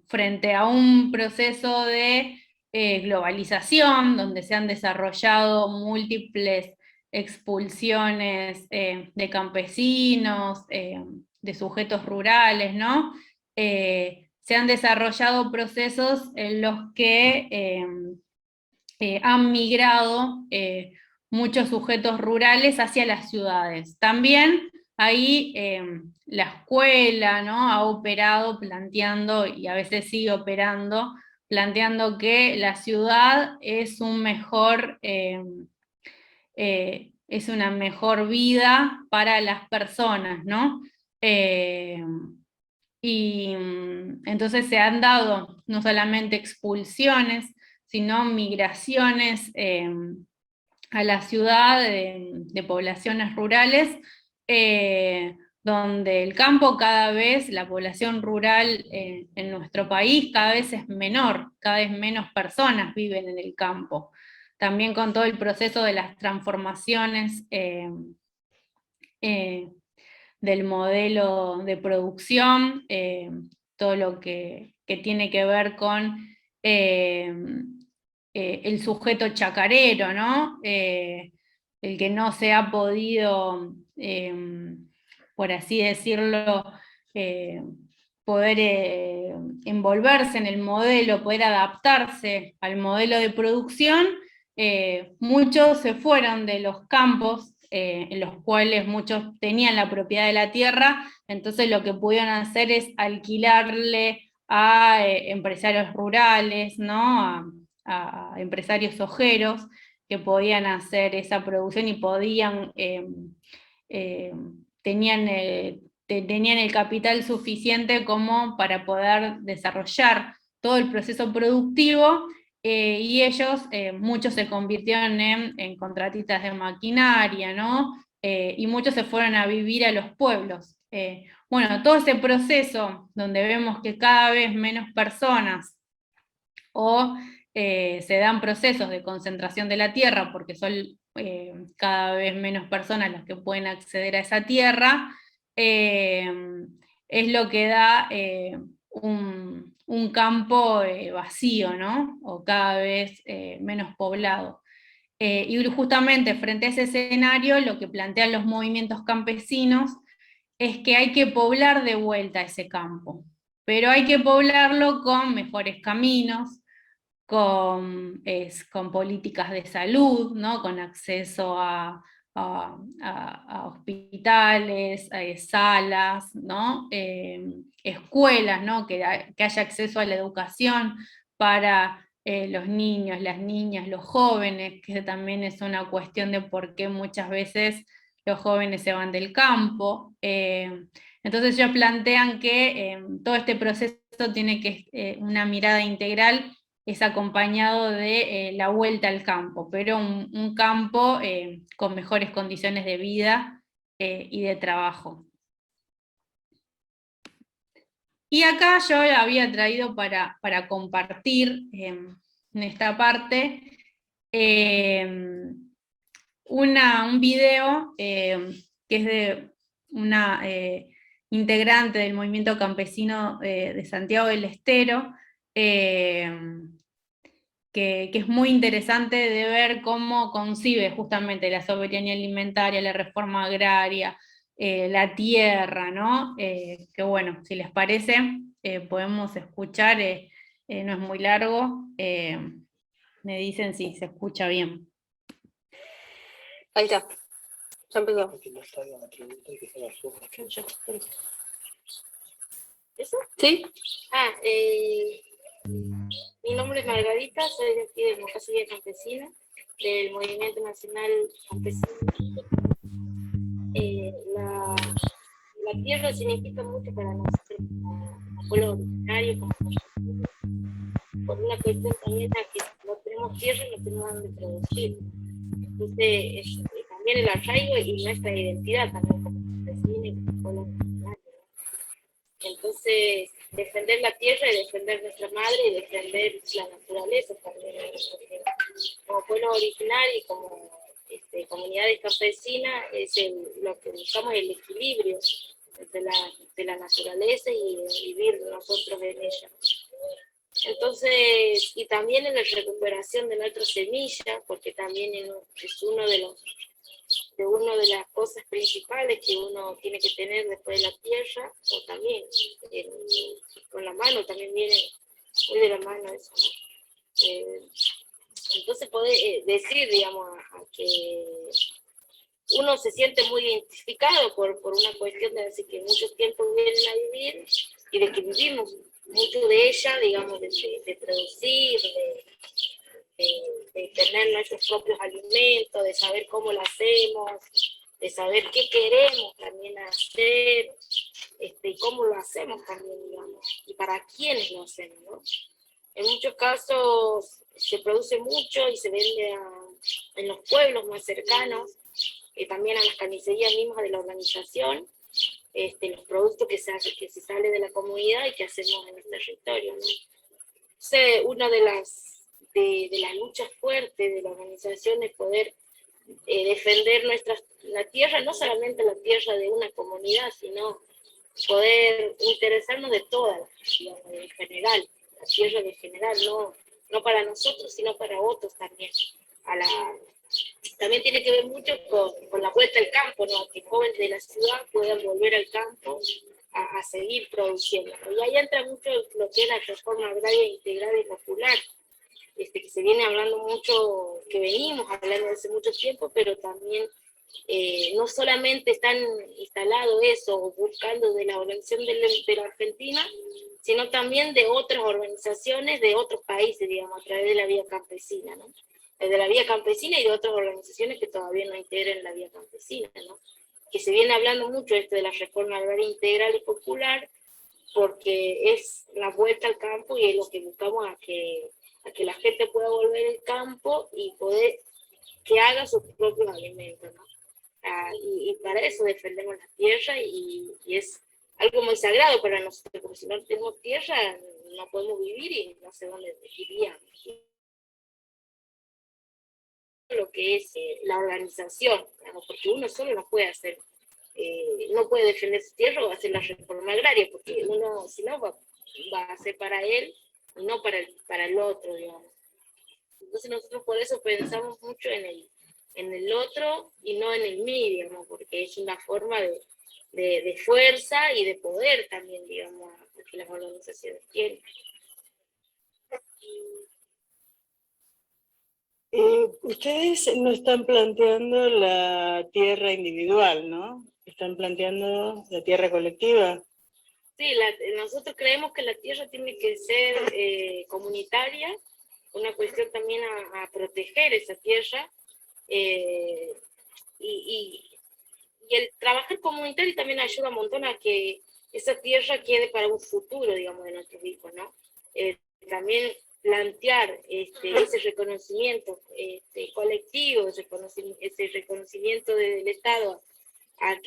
frente a un proceso de globalización, donde se han desarrollado múltiples expulsiones de campesinos, de sujetos rurales, ¿no? Se han desarrollado procesos en los que han migrado muchos sujetos rurales hacia las ciudades. También ahí la escuela, ¿no?, ha operado planteando, y a veces sigue operando, planteando que la ciudad es es una mejor vida para las personas, ¿no? Y entonces se han dado no solamente expulsiones, sino migraciones a la ciudad de poblaciones rurales, donde el campo cada vez, la población rural en nuestro país cada vez es menor, cada vez menos personas viven en el campo. También con todo el proceso de las transformaciones del modelo de producción, todo lo que tiene que ver con el sujeto chacarero, ¿no? El que no se ha podido, por así decirlo, poder envolverse en el modelo, poder adaptarse al modelo de producción. Muchos se fueron de los campos, en los cuales muchos tenían la propiedad de la tierra, entonces lo que pudieron hacer es alquilarle a empresarios rurales, ¿no? A empresarios ojeros que podían hacer esa producción y podían, tenían el capital suficiente como para poder desarrollar todo el proceso productivo, y ellos, muchos se convirtieron en contratistas de maquinaria, ¿no? Y muchos se fueron a vivir a los pueblos. Bueno, todo ese proceso donde vemos que cada vez menos personas o se dan procesos de concentración de la tierra porque son cada vez menos personas las que pueden acceder a esa tierra, es lo que da un campo vacío, ¿no? O cada vez menos poblado. Y justamente frente a ese escenario, lo que plantean los movimientos campesinos es que hay que poblar de vuelta ese campo, pero hay que poblarlo con mejores caminos, con políticas de salud, ¿no? Con acceso a hospitales, a salas, ¿no? Escuelas, ¿no? Que haya acceso a la educación para los niños, las niñas, los jóvenes, que también es una cuestión de por qué muchas veces los jóvenes se van del campo. Entonces ellos plantean que todo este proceso tiene que una mirada integral, es acompañado de la vuelta al campo, pero un campo con mejores condiciones de vida y de trabajo. Y acá yo había traído para compartir en esta parte un video que es de una integrante del movimiento campesino de Santiago del Estero, que es muy interesante de ver cómo concibe justamente la soberanía alimentaria, la reforma agraria, la tierra, ¿no? Que bueno, si les parece, podemos escuchar, no es muy largo, me dicen si se escucha bien. Ahí está, ya empezó. ¿Eso? Sí. Mi nombre es Margarita, soy de aquí de Democracia Campesina, del Movimiento Nacional Campesino. La tierra significa mucho para nosotros como pueblo originario, por una cuestión también de que no tenemos tierra y no tenemos donde producir. Entonces, también el arraigo y nuestra identidad también como campesinos y como pueblo originario. Entonces, defender la tierra y defender nuestra madre y defender la naturaleza también. Como pueblo originario y como comunidades campesinas, lo que buscamos es el equilibrio de la naturaleza y vivir nosotros en ella. Entonces, y también en la recuperación de nuestra semilla, porque también es una de las cosas principales que uno tiene que tener después de la tierra, o también con la mano, también viene muy de la mano eso, ¿no? Entonces puede decir, digamos, que uno se siente muy identificado por una cuestión de decir que muchos tiempos vienen a vivir y de que vivimos mucho de ella, digamos, de producir, de tener nuestros propios alimentos, de saber cómo lo hacemos, de saber qué queremos también hacer, y cómo lo hacemos también, digamos, y para quiénes lo hacemos, ¿no? En muchos casos se produce mucho y se vende en los pueblos más cercanos, también a las carnicerías mismas de la organización, los productos que se sale de la comunidad y que hacemos en el territorio, ¿no? Entonces, una de las luchas fuertes de la organización es poder defender la tierra, no solamente la tierra de una comunidad, sino poder interesarnos de todas, digamos, en general, la tierra en general, no para nosotros, sino para otros también. También tiene que ver mucho con la vuelta al campo, ¿no? Que jóvenes de la ciudad puedan volver al campo a seguir produciendo. Y ahí entra mucho lo que es la reforma agraria integral y popular, que se viene hablando mucho, que venimos hablando hace mucho tiempo, pero también no solamente están instalado eso o buscando de la organización de la Argentina, sino también de otras organizaciones de otros países, digamos, a través de la vía campesina, ¿no? De la vía campesina y de otras organizaciones que todavía no integran la vía campesina, ¿no? Que se viene hablando mucho esto de la reforma agraria integral y popular, porque es la vuelta al campo y es lo que buscamos a que la gente pueda volver al campo y poder que haga sus propios alimentos, ¿no? Y para eso defendemos la tierra y es algo muy sagrado para nosotros, porque si no tenemos tierra no podemos vivir y no sé dónde viviríamos. Lo que es la organización, ¿no? Porque uno solo no puede hacer, no puede defender su tierra o hacer la reforma agraria, porque uno, si no, va a hacer para él y no para el otro, digamos. Entonces nosotros por eso pensamos mucho en el otro y no en el mí, digamos, porque es una forma de fuerza y de poder también, digamos, que las organizaciones tienen. Ustedes no están planteando la tierra individual, ¿no? Están planteando la tierra colectiva. Sí, nosotros creemos que la tierra tiene que ser comunitaria, una cuestión también a proteger esa tierra, y el trabajar comunitario también ayuda un montón a que esa tierra quede para un futuro, digamos, de nuestros hijos, ¿no? También plantear ese reconocimiento colectivo, ese reconocimiento del Estado a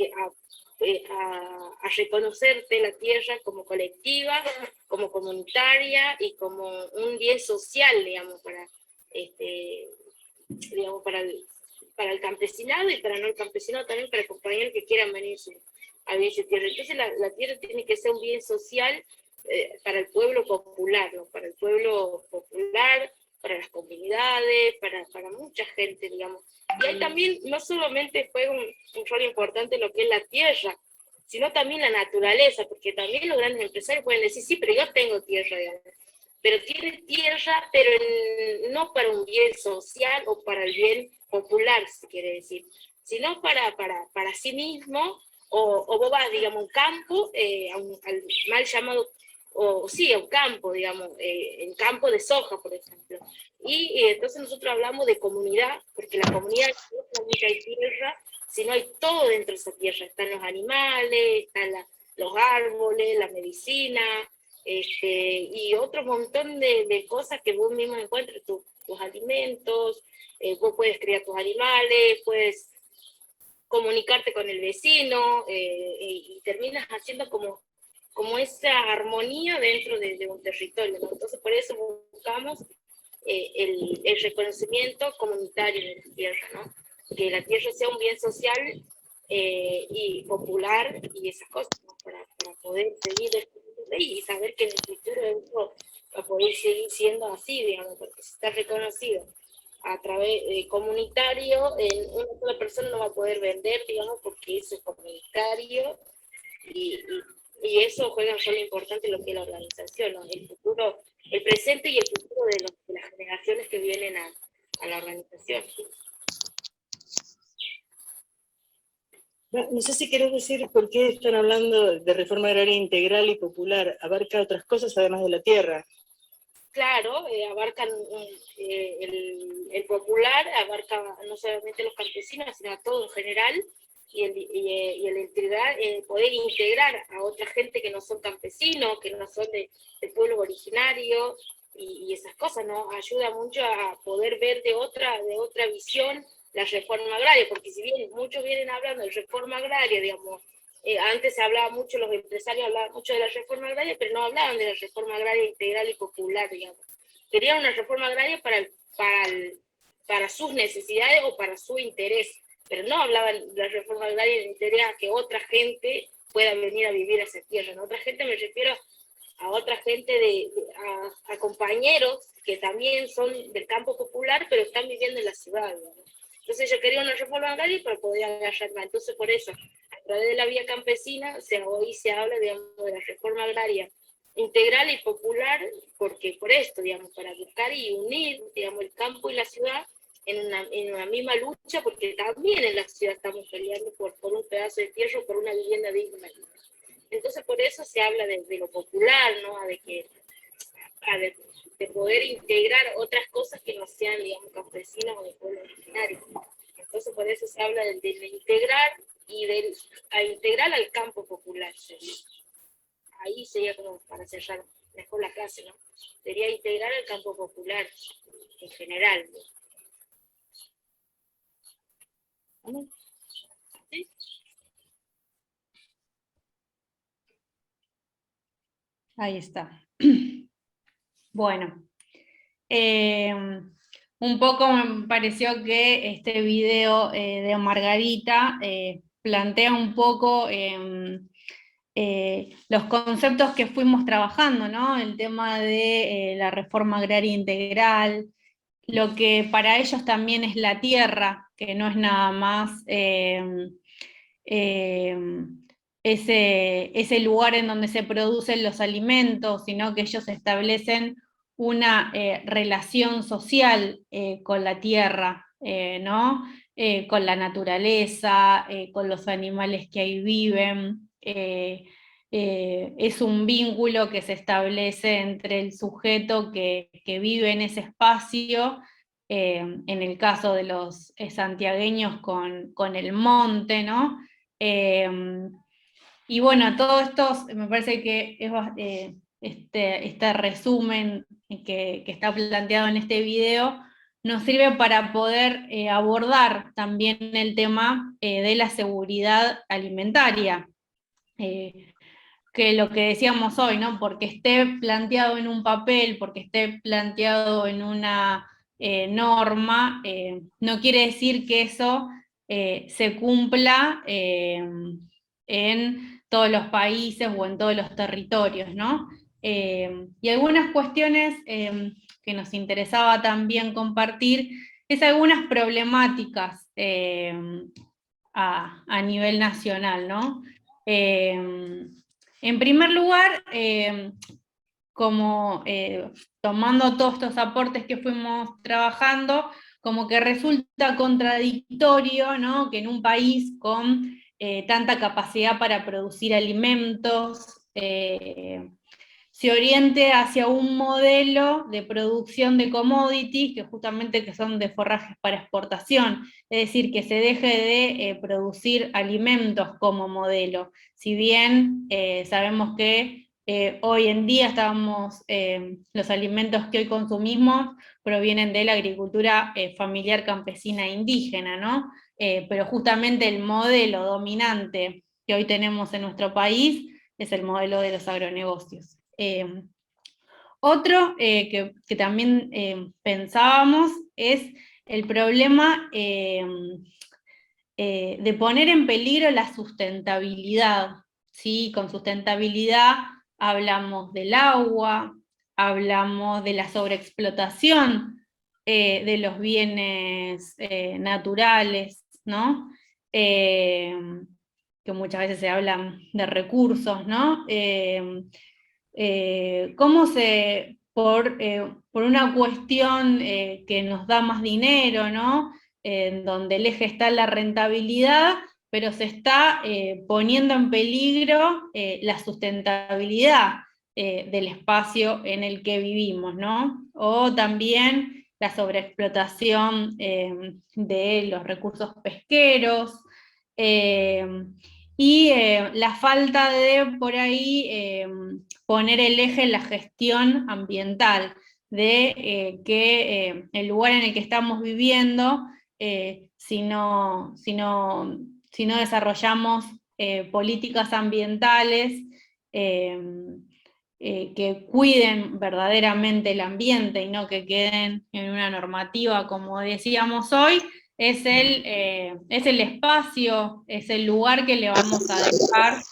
reconocerte la tierra como colectiva, como comunitaria y como un bien social, digamos, para el campesinado y para no el campesinado también, para compañeros que quieran venir a vivir su tierra. Entonces la tierra tiene que ser un bien social para el pueblo popular, ¿no? Para el pueblo popular, para las comunidades, para mucha gente, digamos. Y ahí también no solamente juega un rol importante lo que es la tierra, sino también la naturaleza, porque también los grandes empresarios pueden decir, sí, pero yo tengo tierra, digamos. Pero tiene tierra, pero no para un bien social o para el bien popular, se quiere decir, sino para sí mismo, o vos vas, digamos, a un campo, al mal llamado, o sí, a un campo, digamos, en campo de soja, por ejemplo. Y entonces nosotros hablamos de comunidad, porque la comunidad no solamente hay tierra, sino hay todo dentro de esa tierra. Están los animales, están los árboles, la medicina, y otro montón de cosas que vos mismo encuentras, tus alimentos, vos puedes criar tus animales, puedes comunicarte con el vecino, y terminas haciendo como esa armonía dentro de un territorio, ¿no? Entonces por eso buscamos el reconocimiento comunitario de la tierra, ¿no? Que la tierra sea un bien social y popular y esas cosas, ¿no? Para poder seguir y saber que en el futuro eso va a poder seguir siendo así, digamos, porque si está reconocido a través comunitario, una sola persona no va a poder vender, digamos, porque eso es comunitario, y eso juega un rol importante en lo que es la organización, ¿no? El futuro, el presente y el futuro de las generaciones que vienen a la organización. No sé si querés decir por qué están hablando de reforma agraria integral y popular. ¿Abarca otras cosas además de la tierra? Claro, abarcan el popular, abarca no solamente los campesinos, sino a todo en general, y el integrar, poder integrar a otra gente que no son campesinos, que no son de pueblos originarios, y esas cosas, ¿no? Ayuda mucho a poder ver de otra visión la reforma agraria, porque si bien muchos vienen hablando de reforma agraria, digamos, antes se hablaba mucho, los empresarios hablaban mucho de la reforma agraria, pero no hablaban de la reforma agraria integral y popular, digamos. Querían una reforma agraria para sus necesidades o para su interés, pero no hablaban de la reforma agraria integral a que otra gente pueda venir a vivir a esa tierra, ¿no? Otra gente me refiero a otra gente, a compañeros que también son del campo popular, pero están viviendo en la ciudad, ¿no? Entonces yo quería una reforma agraria para poder agarrar más. Entonces por eso, a través de la vía campesina, hoy se habla, digamos, de la reforma agraria integral y popular, porque por esto, digamos, para buscar y unir, digamos, el campo y la ciudad en una misma lucha, porque también en la ciudad estamos peleando por un pedazo de tierra, por una vivienda digna. Entonces por eso se habla de lo popular, ¿no? De poder integrar otras cosas que no sean, digamos, campesinas o de pueblo originario. Entonces por eso se habla de integrar y a integrar al campo popular. Ahí sería como para cerrar mejor la clase, ¿no? Sería integrar al campo popular en general, ¿no? ¿Sí? Ahí está. Bueno, un poco me pareció que este video de Margarita plantea un poco los conceptos que fuimos trabajando, ¿no? El tema de la reforma agraria integral, lo que para ellos también es la tierra, que no es nada más ese lugar en donde se producen los alimentos, sino que ellos establecen una relación social con la tierra, ¿no? Con la naturaleza, con los animales que ahí viven. Es un vínculo que se establece entre el sujeto que vive en ese espacio, en el caso de los santiagueños con el monte, ¿no? Y bueno, todo esto me parece que es este resumen que está planteado en este video nos sirve para poder abordar también el tema de la seguridad alimentaria. Que lo que decíamos hoy, ¿no? Porque esté planteado en un papel, porque esté planteado en una norma, no quiere decir que eso se cumpla en todos los países o en todos los territorios, ¿no? Y algunas cuestiones que nos interesaba también compartir es algunas problemáticas a nivel nacional, ¿no? En primer lugar, como tomando todos estos aportes que fuimos trabajando, como que resulta contradictorio, ¿no? Que en un país con tanta capacidad para producir alimentos, se oriente hacia un modelo de producción de commodities, que justamente que son de forrajes para exportación, es decir, que se deje de producir alimentos como modelo. Si bien sabemos que hoy en día los alimentos que hoy consumimos provienen de la agricultura familiar campesina e indígena, ¿no? Pero justamente el modelo dominante que hoy tenemos en nuestro país es el modelo de los agronegocios. Otro que también pensábamos es el problema de poner en peligro la sustentabilidad, ¿sí? Con sustentabilidad hablamos del agua, hablamos de la sobreexplotación de los bienes naturales, ¿no? Que muchas veces se hablan de recursos, ¿no? Cómo por una cuestión que nos da más dinero, ¿no? En donde el eje está en la rentabilidad, pero se está poniendo en peligro la sustentabilidad del espacio en el que vivimos, ¿no? O también la sobreexplotación de los recursos pesqueros, y la falta de, por ahí, poner el eje en la gestión ambiental, de que el lugar en el que estamos viviendo, si no desarrollamos políticas ambientales que cuiden verdaderamente el ambiente y no que queden en una normativa, como decíamos hoy, es el espacio, es el lugar que le vamos a dejar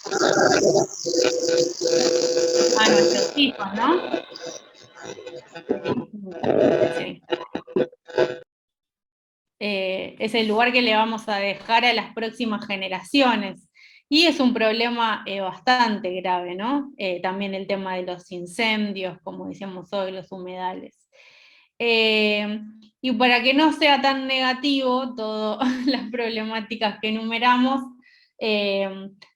a nuestros hijos, ¿no? Es el lugar que le vamos a dejar a las próximas generaciones. Y es un problema bastante grave, ¿no? También el tema de los incendios, como decíamos hoy, los humedales. Y para que no sea tan negativo todas las problemáticas que enumeramos,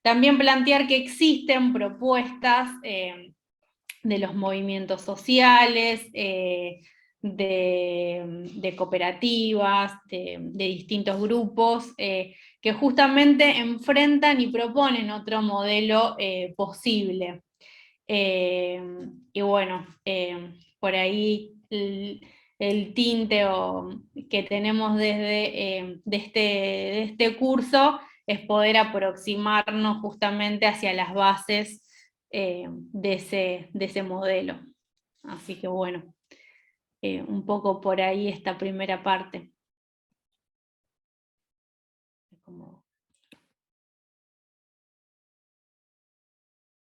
También plantear que existen propuestas de los movimientos sociales, de cooperativas, de distintos grupos, que justamente enfrentan y proponen otro modelo posible. Y bueno, por ahí el tinte que tenemos de este curso es poder aproximarnos justamente hacia las bases de ese modelo. Así que bueno, un poco por ahí esta primera parte.